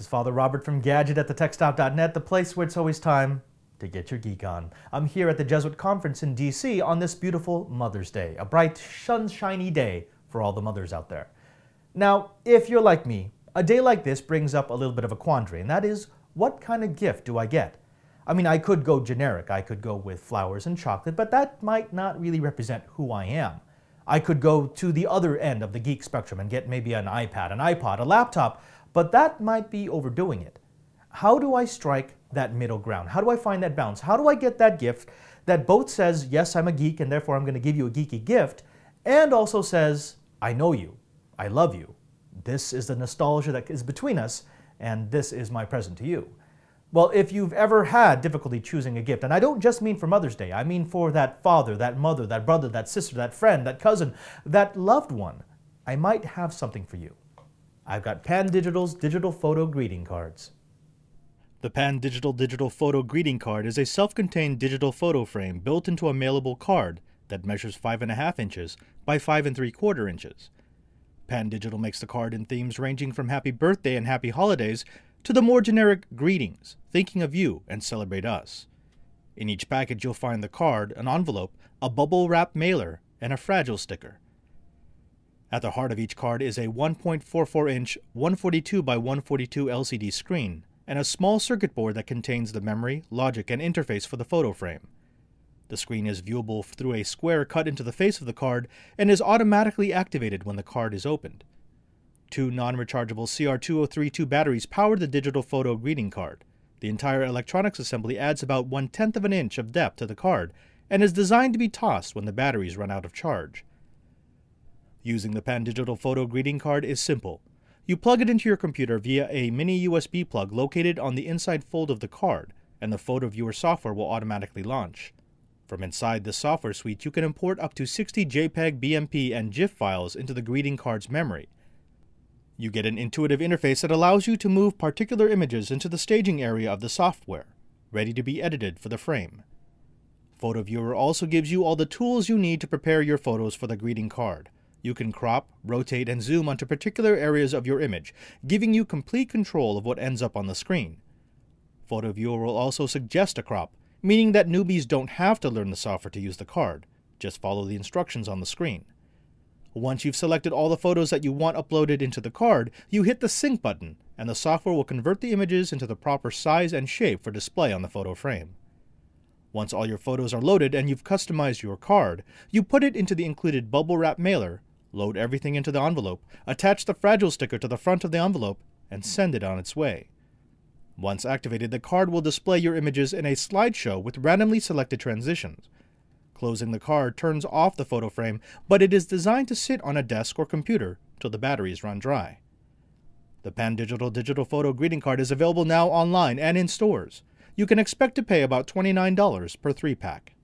This is Father Robert from Gadget at thetechstop.net, the place where it's always time to get your geek on. I'm here at the Jesuit conference in DC on this beautiful Mother's Day, a bright, sunshiny day for all the mothers out there. Now, if you're like me, a day like this brings up a little bit of a quandary, and that is, what kind of gift do I get? I mean, I could go generic, I could go with flowers and chocolate, but that might not really represent who I am. I could go to the other end of the geek spectrum and get maybe an iPad, an iPod, a laptop, but that might be overdoing it. How do I strike that middle ground? How do I find that balance? How do I get that gift that both says, yes, I'm a geek and therefore I'm going to give you a geeky gift, and also says, I know you, I love you, this is the nostalgia that is between us, and this is my present to you? Well, if you've ever had difficulty choosing a gift, and I don't just mean for Mother's Day, I mean for that father, that mother, that brother, that sister, that friend, that cousin, that loved one, I might have something for you. I've got Pandigital's digital photo greeting cards. The Pandigital digital photo greeting card is a self-contained digital photo frame built into a mailable card that measures 5.5 inches by 5 3/4 inches. Pandigital makes the card in themes ranging from happy birthday and happy holidays to the more generic greetings, thinking of you and celebrate us. In each package you'll find the card, an envelope, a bubble wrap mailer, and a fragile sticker. At the heart of each card is a 1.44-inch 142 by 142 LCD screen and a small circuit board that contains the memory, logic, and interface for the photo frame. The screen is viewable through a square cut into the face of the card and is automatically activated when the card is opened. 2 non-rechargeable CR2032 batteries power the digital photo greeting card. The entire electronics assembly adds about 1/10 of an inch of depth to the card and is designed to be tossed when the batteries run out of charge. Using the Pandigital photo greeting card is simple. You plug it into your computer via a mini USB plug located on the inside fold of the card, and the photo viewer software will automatically launch. From inside the software suite, you can import up to 60 JPEG, BMP, and GIF files into the greeting card's memory. You get an intuitive interface that allows you to move particular images into the staging area of the software, ready to be edited for the frame. Photo Viewer also gives you all the tools you need to prepare your photos for the greeting card. You can crop, rotate, and zoom onto particular areas of your image, giving you complete control of what ends up on the screen. Photo Viewer will also suggest a crop, meaning that newbies don't have to learn the software to use the card. Just follow the instructions on the screen. Once you've selected all the photos that you want uploaded into the card, you hit the sync button, and the software will convert the images into the proper size and shape for display on the photo frame. Once all your photos are loaded and you've customized your card, you put it into the included bubble wrap mailer, load everything into the envelope, attach the fragile sticker to the front of the envelope, and send it on its way. Once activated, the card will display your images in a slideshow with randomly selected transitions. Closing the card turns off the photo frame, but it is designed to sit on a desk or computer till the batteries run dry. The Pandigital digital photo greeting card is available now online and in stores. You can expect to pay about $29 per 3-pack.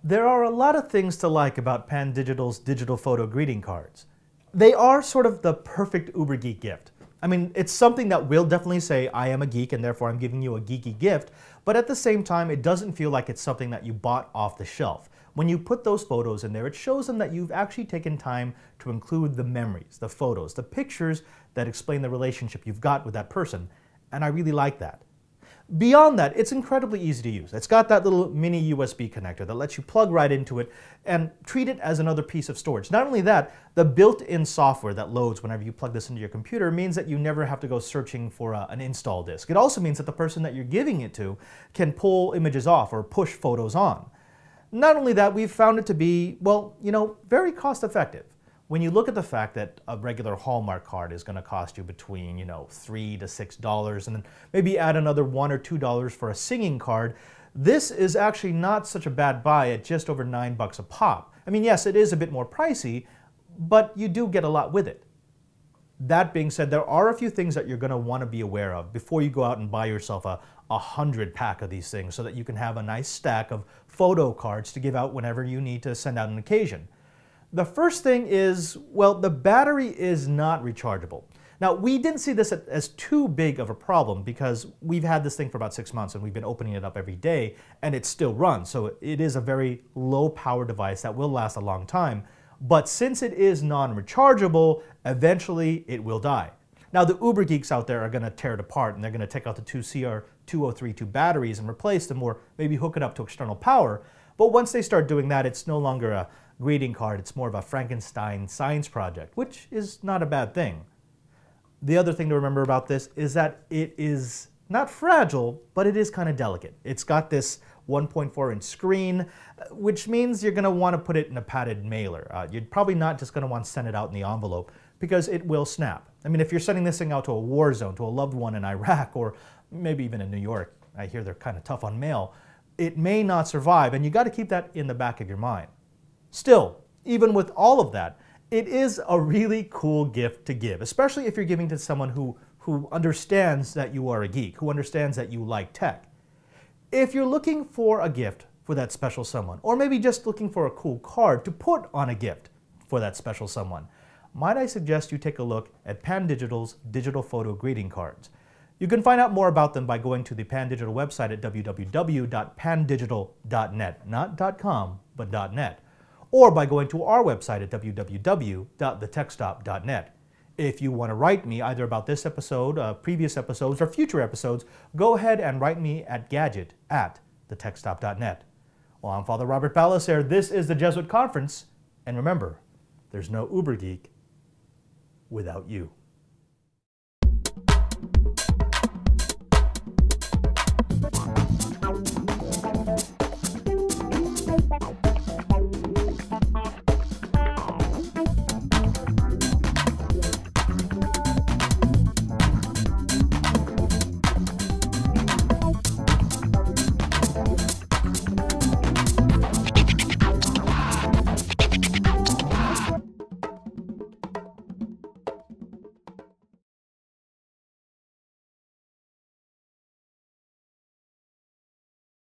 There are a lot of things to like about Pandigital's digital photo greeting cards. They are sort of the perfect uberGeek gift. I mean, it's something that will definitely say, I am a geek and therefore I'm giving you a geeky gift, but at the same time, it doesn't feel like it's something that you bought off the shelf. When you put those photos in there, it shows them that you've actually taken time to include the memories, the photos, the pictures that explain the relationship you've got with that person, and I really like that. Beyond that, it's incredibly easy to use. It's got that little mini USB connector that lets you plug right into it and treat it as another piece of storage. Not only that, the built-in software that loads whenever you plug this into your computer means that you never have to go searching for an install disk. It also means that the person that you're giving it to can pull images off or push photos on. Not only that, we've found it to be, well, very cost-effective. When you look at the fact that a regular Hallmark card is going to cost you between, $3 to $6, and then maybe add another $1 or $2 for a singing card, this is actually not such a bad buy at just over $9 a pop. I mean, yes, it is a bit more pricey, but you do get a lot with it. That being said, there are a few things that you're going to want to be aware of before you go out and buy yourself a 100-pack of these things so that you can have a nice stack of photo cards to give out whenever you need to send out an occasion. The first thing is, well, the battery is not rechargeable. Now, we didn't see this as too big of a problem because we've had this thing for about 6 months and we've been opening it up every day and it still runs. So it is a very low power device that will last a long time. But since it is non-rechargeable, eventually it will die. Now, the ubergeeks out there are going to tear it apart, and they're going to take out the two CR2032 batteries and replace them, or maybe hook it up to external power. But once they start doing that, it's no longer a greeting card, it's more of a Frankenstein science project, which is not a bad thing. The other thing to remember about this is that it is not fragile, but it is kind of delicate. It's got this 1.4-inch screen, which means you're going to want to put it in a padded mailer. You're probably not just going to want to send it out in the envelope because it will snap. I mean, if you're sending this thing out to a war zone, to a loved one in Iraq, or maybe even in New York, I hear they're kind of tough on mail, it may not survive, and you got to keep that in the back of your mind. Still, even with all of that, it is a really cool gift to give, especially if you're giving to someone who understands that you are a geek, who understands that you like tech. If you're looking for a gift for that special someone, or maybe just looking for a cool card to put on a gift for that special someone, might I suggest you take a look at Pandigital's digital photo greeting cards. You can find out more about them by going to the Pandigital website at www.pandigital.net, not .com, but .net, or by going to our website at www.thetechstop.net. If you want to write me either about this episode, previous episodes, or future episodes, go ahead and write me at gadget@thetechstop.net. Well, I'm Father Robert Balacer. This is the Jesuit Conference, and remember, there's no uberGeek without you.